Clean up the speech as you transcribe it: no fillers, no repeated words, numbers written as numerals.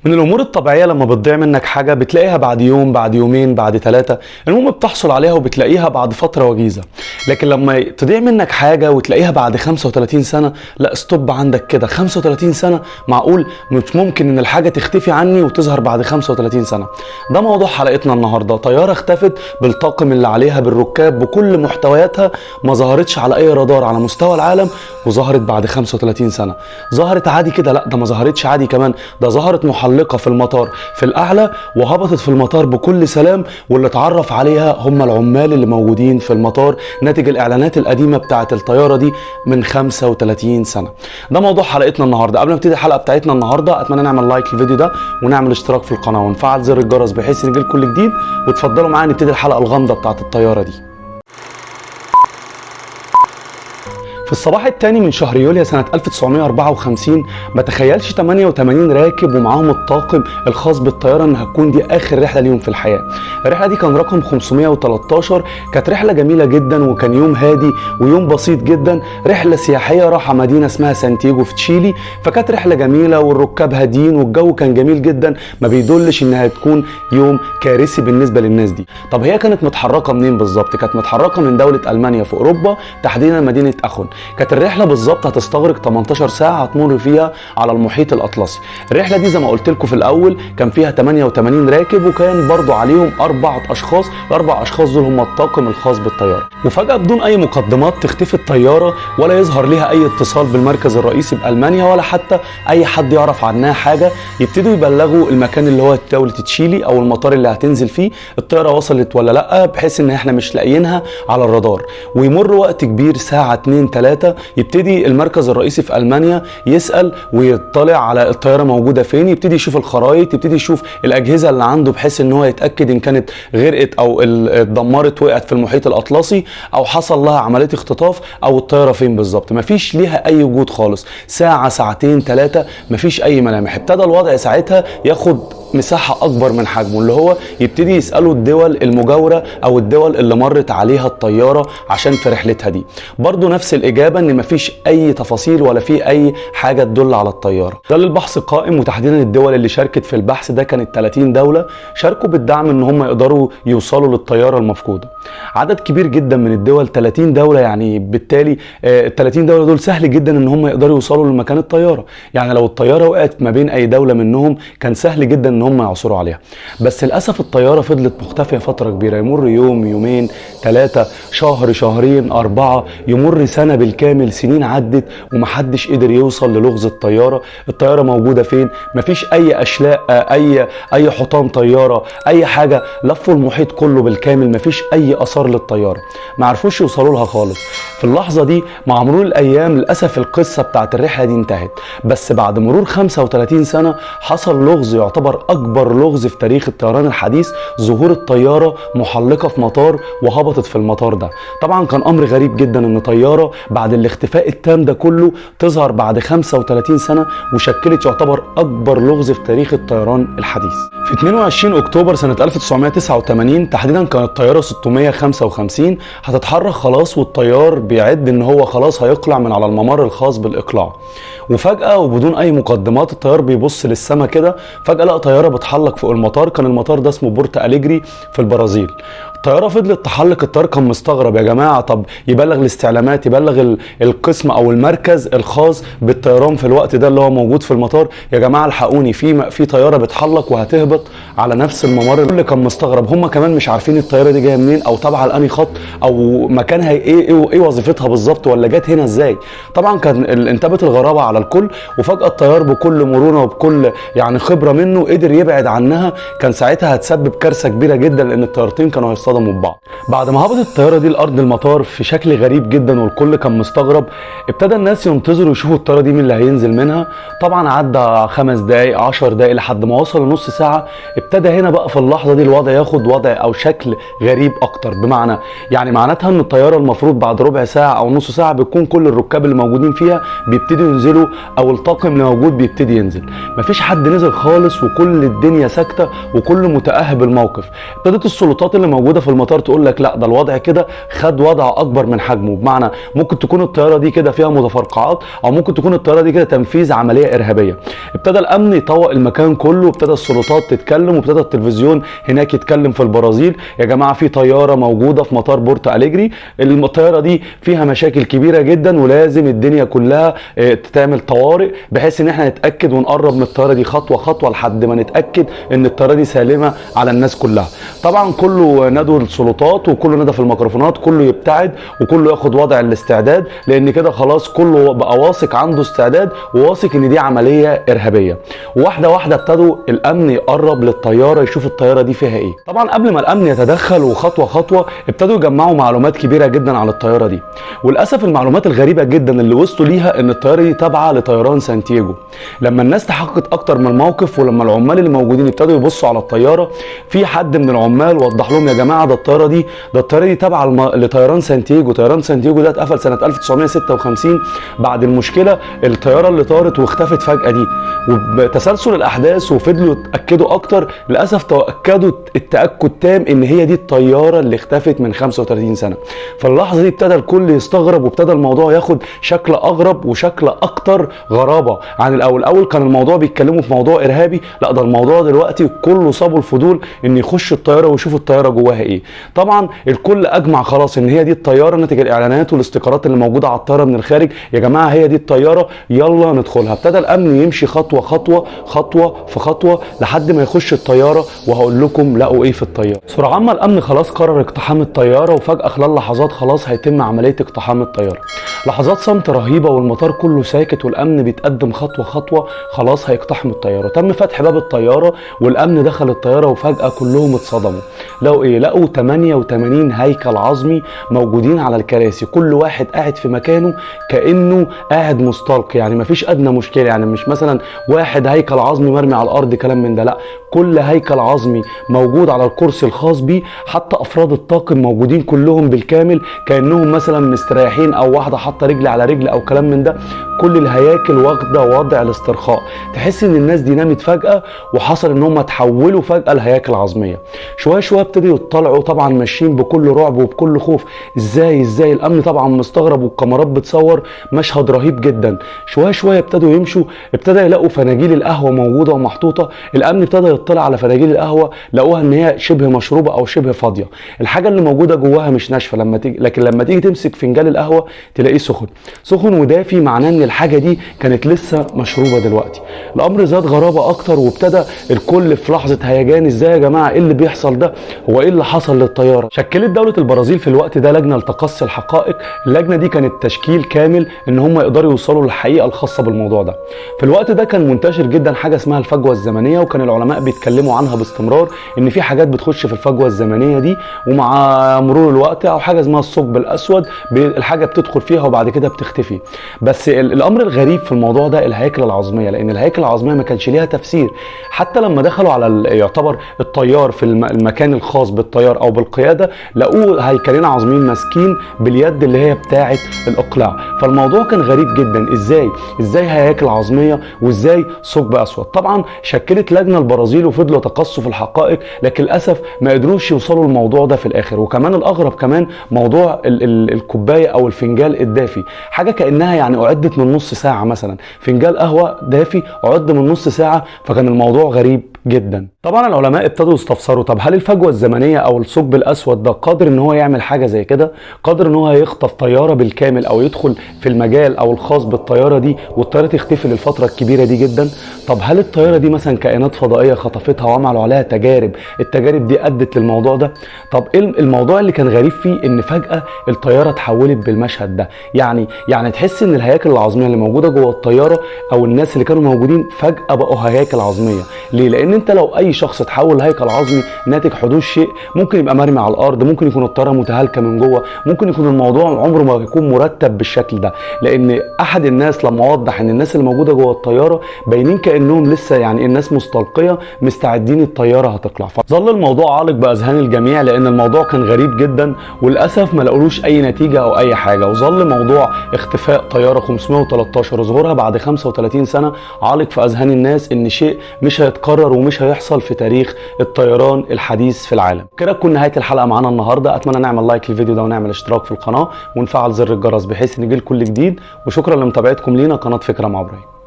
من الامور الطبيعيه لما بتضيع منك حاجه بتلاقيها بعد يوم، بعد يومين، بعد ثلاثه، المهم بتحصل عليها وبتلاقيها بعد فتره وجيزه. لكن لما تضيع منك حاجه وتلاقيها بعد 35 سنه، لا ستوب عندك كده. 35 سنه معقول؟ مش ممكن ان الحاجه تختفي عني وتظهر بعد 35 سنه. ده موضوع حلقتنا النهارده. طياره اختفت بالطاقم اللي عليها، بالركاب، بكل محتوياتها، ما ظهرتش على اي رادار على مستوى العالم، وظهرت بعد 35 سنه. ظهرت عادي كده؟ لا، ده ما ظهرتش عادي كمان، ده ظهرت محلقه في المطار في الاعلى، وهبطت في المطار بكل سلام، واللي اتعرف عليها هم العمال اللي موجودين في المطار ناتج الاعلانات القديمه بتاعه الطياره دي من 35 سنه. ده موضوع حلقتنا النهارده. قبل ما نبتدي الحلقه بتاعتنا النهارده اتمنى نعمل لايك للفيديو ده ونعمل اشتراك في القناه ونفعل زر الجرس بحيث ان يجيلكم كل جديد. وتفضلوا معايا نبتدي الحلقه الغامضه بتاعه الطياره دي. في الصباح الثاني من شهر يوليو سنة 1954 ما تخيلش 88 راكب ومعاهم الطاقم الخاص بالطيارة ان هتكون دي اخر رحلة ليهم في الحياة. الرحلة دي كان رقم 513. كانت رحلة جميلة جدا وكان يوم هادي ويوم بسيط جدا. رحلة سياحية راحة مدينة اسمها سانتياغو في تشيلي. فكانت رحلة جميلة والركاب هاديين والجو كان جميل جدا، ما بيدلش انها تكون يوم كارثي بالنسبة للناس دي. طب هي كانت متحركة منين بالظبط؟ كانت متحركة من دولة ألمانيا في اوروبا، تحديدا مدينة اخون. كانت الرحله بالظبط هتستغرق 18 ساعه هتمر فيها على المحيط الاطلسي. الرحله دي زي ما قلت لكم في الاول كان فيها 88 راكب، وكان برضو عليهم 4 اشخاص. الاربع اشخاص دول هم الطاقم الخاص بالطياره. وفجاه بدون اي مقدمات تختفي الطياره ولا يظهر لها اي اتصال بالمركز الرئيسي بالمانيا ولا حتى اي حد يعرف عنها حاجه. يبتدوا يبلغوا المكان اللي هو دوله تشيلي او المطار اللي هتنزل فيه الطياره وصلت ولا لا، بحيث ان احنا مش لاقيينها على الرادار. ويمر وقت كبير، ساعه 2 3، يبتدي المركز الرئيسي في ألمانيا يسأل ويطلع على الطيارة موجودة فين، يبتدي يشوف الخرائط، يبتدي يشوف الأجهزة اللي عنده بحيث ان هو يتأكد ان كانت غرقت او اتدمرت، وقعت في المحيط الأطلسي، او حصل لها عملية اختطاف، او الطيارة فين بالظبط. مفيش ليها اي وجود خالص. ساعة، ساعتين، 3، مفيش اي ملامح. ابتدى الوضع ساعتها ياخد مساحة أكبر من حجمه، اللي هو يبتدي يسألوا الدول المجاورة أو الدول اللي مرت عليها الطيارة عشان في رحلتها دي. برضو نفس الإجابة إن مفيش أي تفاصيل ولا في أي حاجة تدل على الطيارة. ده البحث قائم، وتحديدا الدول اللي شاركت في البحث ده كانت 30 دولة شاركوا بالدعم إن هم يقدروا يوصلوا للطيارة المفقودة. عدد كبير جدا من الدول، 30 دولة، يعني بالتالي ال 30 دولة دول سهل جدا إن هم يقدروا يوصلوا لمكان الطيارة. يعني لو الطيارة وقعت ما بين أي دولة منهم كان سهل جدا ان هم يعثروا عليها. بس للاسف الطياره فضلت مختفيه فتره كبيره. يمر يوم، يومين، 3، شهر، شهرين، 4، يمر سنه بالكامل. سنين عدت ومحدش قدر يوصل للغز الطياره. الطياره موجوده فين؟ مفيش اي اشلاء، اي حطام طياره، اي حاجه. لفوا المحيط كله بالكامل، مفيش اي اثار للطياره. ما عرفوش يوصلوا لها خالص. في اللحظه دي مع مرور الايام للاسف القصه بتاعت الرحله دي انتهت. بس بعد مرور 35 سنه حصل لغز يعتبر اكبر لغز في تاريخ الطيران الحديث. ظهور الطياره محلقه في مطار وهبطت في المطار ده. طبعا كان امر غريب جدا ان طياره بعد الاختفاء التام ده كله تظهر بعد 35 سنه، وشكلت يعتبر اكبر لغز في تاريخ الطيران الحديث. في 22 اكتوبر سنه 1989 تحديدا كانت الطياره 655 هتتحرك خلاص، والطيار بيعد ان هو خلاص هيقلع من على الممر الخاص بالاقلاع. وفجاه وبدون اي مقدمات الطيار بيبص للسماء كده، فجاه لقى طياره بتحلق فوق المطار. كان المطار ده اسمه بورت أليجري في البرازيل. الطياره فضلت تحلق. الطيار كان مستغرب، يا جماعه طب يبلغ الاستعلامات، يبلغ القسم او المركز الخاص بالطيران في الوقت ده اللي هو موجود في المطار، يا جماعه الحقوني في طياره بتحلق وهتهبط على نفس الممر. اللي كان مستغرب، هم كمان مش عارفين الطياره دي جايه منين او تابعه لانهي خط او مكانها ايه وظيفتها بالظبط، ولا جت هنا ازاي. طبعا كان انتابت الغرابه على الكل. وفجاه الطيار بكل مرونه وبكل يعني خبره منه قدر يبعد عنها. كان ساعتها هتسبب كارثه كبيره جدا لان الطيارتين كانوا هيصطدموا ببعض. بعد ما هبطت الطياره دي لارض المطار في شكل غريب جدا والكل كان مستغرب، ابتدى الناس ينتظروا يشوفوا الطياره دي مين اللي هينزل منها. طبعا عدى 5 دقائق، 10 دقائق، لحد ما وصل لنص ساعه. ابتدى هنا بقى في اللحظه دي الوضع ياخد وضع او شكل غريب اكتر. بمعنى يعني معناتها ان الطياره المفروض بعد ربع ساعه او نص ساعه بيكون كل الركاب اللي موجودين فيها بيبتدوا ينزلوا، او الطاقم اللي موجود بيبتدي ينزل. مفيش حد نزل خالص وكل الدنيا ساكته وكل متاهب الموقف. ابتدت السلطات اللي موجوده موجوده في المطار تقول لك لا ده الوضع كده خد وضع اكبر من حجمه، بمعنى ممكن تكون الطياره دي كده فيها متفرقعات، او ممكن تكون الطياره دي كده تنفيذ عمليه ارهابيه. ابتدى الامن يطوق المكان كله، وابتدى السلطات تتكلم، وابتدى التلفزيون هناك يتكلم في البرازيل، يا جماعه في طياره موجوده في مطار بورتو أليجري، الطياره دي فيها مشاكل كبيره جدا ولازم الدنيا كلها تعمل طوارئ بحيث ان احنا نتاكد ونقرب من الطياره دي خطوه خطوه لحد ما نتاكد ان الطياره دي سالمه على الناس كلها. طبعا كله نادوا السلطات وكله نادى في الميكروفونات، كله يبتعد وكله ياخد وضع الاستعداد، لان كده خلاص كله بقى واثق عنده استعداد وواثق ان دي عمليه ارهابيه. واحده واحده ابتدوا الامن يقرب للطياره يشوف الطياره دي فيها ايه. طبعا قبل ما الامن يتدخل وخطوه خطوه ابتدوا يجمعوا معلومات كبيره جدا عن الطياره دي، وللاسف المعلومات الغريبه جدا اللي وصلوا ليها ان الطياره دي تابعه لطيران سانتياغو. لما الناس تحققت اكتر من الموقف ولما العمال اللي موجودين ابتدوا يبصوا على الطياره، في حد من العمال وضح لهم يا جماعه ده الطياره دي تابعه لطيران سانتياجو. طيران سانتياجو ده اتقفل سنه 1956 بعد المشكله الطياره اللي طارت واختفت فجاه دي، وبتسلسل الاحداث وفضلوا يتاكدوا اكتر، للاسف تاكدوا التاكد تام ان هي دي الطياره اللي اختفت من 35 سنه. فاللحظه دي ابتدى الكل يستغرب وابتدى الموضوع ياخد شكل اغرب وشكل اكتر غرابه عن الاول. الاول كان الموضوع بيتكلموا في موضوع ارهابي، لا ده الموضوع دلوقتي كله صابوا الفضول ان يخش الطياره ويشوفوا الطياره جواها ايه. طبعا الكل اجمع خلاص ان هي دي الطياره نتيجه الاعلانات والاستيكرات اللي موجوده على الطياره من الخارج، يا جماعه هي دي الطياره يلا ندخلها. ابتدى الامن يمشي خطوه خطوه خطوه في خطوه لحد ما يخش الطياره، وهقول لكم لقوا ايه في الطياره. سرعان ما الامن خلاص قرر اقتحام الطياره، وفجاه خلال لحظات خلاص هيتم عمليه اقتحام الطياره. لحظات صمت رهيبه والمطار كله ساكت والامن بيتقدم خطوه خطوه، خلاص هيقتحم الطياره. تم فتح باب الطياره والامن دخل الطياره، وفجاه كلهم اتصدموا. لقوا ايه؟ لقوا 88 هيكل عظمي موجودين على الكراسي، كل واحد قاعد في مكانه كانه قاعد مستلقي، يعني مفيش ادنى مشكله، يعني مش مثلا واحد هيكل عظمي مرمي على الارض كلام من ده، لا كل هيكل عظمي موجود على الكرسي الخاص بيه، حتى افراد الطاقم موجودين كلهم بالكامل كانهم مثلا مستريحين او واحده حاطه رجل على رجل او كلام من ده. كل الهياكل واخده وضع الاسترخاء، تحس ان الناس دي نامت فجاه وحصل ان هم تحولوا فجاه لهياكل عظميه. شويه شويه ابتدوا يطلعوا، طبعا ماشيين بكل رعب وبكل خوف. ازاي الامن طبعا مستغرب والكاميرات بتصور مشهد رهيب جدا. شويه شويه ابتدوا يمشوا، ابتدى يلاقوا فناجيل القهوه موجوده ومحطوطه. الامن ابتدى يطلع على فناجيل القهوه، لقوها ان هي شبه مشروبه او شبه فاضيه، الحاجه اللي موجوده جواها مش ناشفه لكن لما تيجي تمسك فنجان القهوه تلاقيه سخن ودافي، معناه ان الحاجه دي كانت لسه مشروبه دلوقتي. الامر زاد غرابه اكتر وابتدى الكل في لحظه هيجان، ازاي يا جماعه ايه اللي بيحصل ده؟ هو ايه اللي حصل للطياره؟ شكلت دوله البرازيل في الوقت ده لجنه لتقصي الحقائق. اللجنه دي كانت تشكيل كامل ان هم يقدروا يوصلوا للحقيقه الخاصه بالموضوع ده. في الوقت ده كان منتشر جدا حاجه اسمها الفجوه الزمنيه، وكان العلماء بيتكلموا عنها باستمرار ان في حاجات بتخش في الفجوه الزمنيه دي، ومع مرور الوقت او حاجه اسمها الثقب الاسود الحاجه بتدخل فيها وبعد كده بتختفي. بس الامر الغريب في الموضوع ده الهياكل العظميه، لان الهياكل العظميه ما كانش ليها تفسير. حتى لما دخلوا على يعتبر الطيار في المكان الخاص بالطيار او بالقياده، لقوه هيكلين عظميين ماسكين باليد اللي هي بتاعه الاقلاع. فالموضوع كان غريب جدا، ازاي هياكل عظميه وازاي ثقب اسود؟ طبعا شكلت لجنه البرازيل وفضلوا يتقصوا في الحقائق، لكن للاسف ما قدروش يوصلوا للموضوع ده في الاخر. وكمان الاغرب كمان موضوع الكوبايه او الفنجال الدافي، حاجه كانها يعني اعدت من نص ساعه، مثلا فنجال قهوه دافي اعد من نص ساعه، فكان الموضوع غريب جدا. طبعا العلماء ابتدوا يستفسروا، طب هل الفجوه الزمنيه او الثقب الاسود ده قادر ان هو يعمل حاجه زي كده؟ قادر ان هو يخطف طياره بالكامل او يدخل في المجال او الخاص بالطياره دي والطياره تختفي للفتره الكبيره دي جدا؟ طب هل الطياره دي مثلا كائنات فضائيه خطفتها وعملوا عليها تجارب، التجارب دي ادت للموضوع ده؟ طب ايه الموضوع اللي كان غريب فيه؟ ان فجاه الطياره اتحولت بالمشهد ده، يعني تحس ان الهياكل العظميه اللي موجوده جوه الطياره او الناس اللي كانوا موجودين فجاه بقوا هياكل عظميه. ليه؟ لان انت لو اي شخص اتحول هيكل عظمي ناتج حدوث شيء، ممكن يبقى مرمي على الارض، ممكن يكون الطياره متهالكه من جوه، ممكن يكون الموضوع عمره ما يكون مرتب بالشكل ده. لان احد الناس لما وضح ان الناس اللي موجوده جوه الطياره باينين كانهم لسه يعني الناس مستلقيه مستعدين الطياره هتقلع. فظل الموضوع عالق باذهان الجميع لان الموضوع كان غريب جدا، وللاسف ما لقولوش اي نتيجه او اي حاجه. وظل موضوع اختفاء طياره 513 وظهورها بعد 35 سنه عالق في اذهان الناس ان شيء مش هيتكرر ومش هيحصل في تاريخ الطيران الحديث في العالم. كده تكون نهايه الحلقه معانا النهارده. اتمنى نعمل لايك للفيديو ده ونعمل اشتراك في القناه ونفعل زر الجرس بحيث نجيل كل جديد، وشكرا لمتابعتكم لينا قناه فكره مع ابراهيم.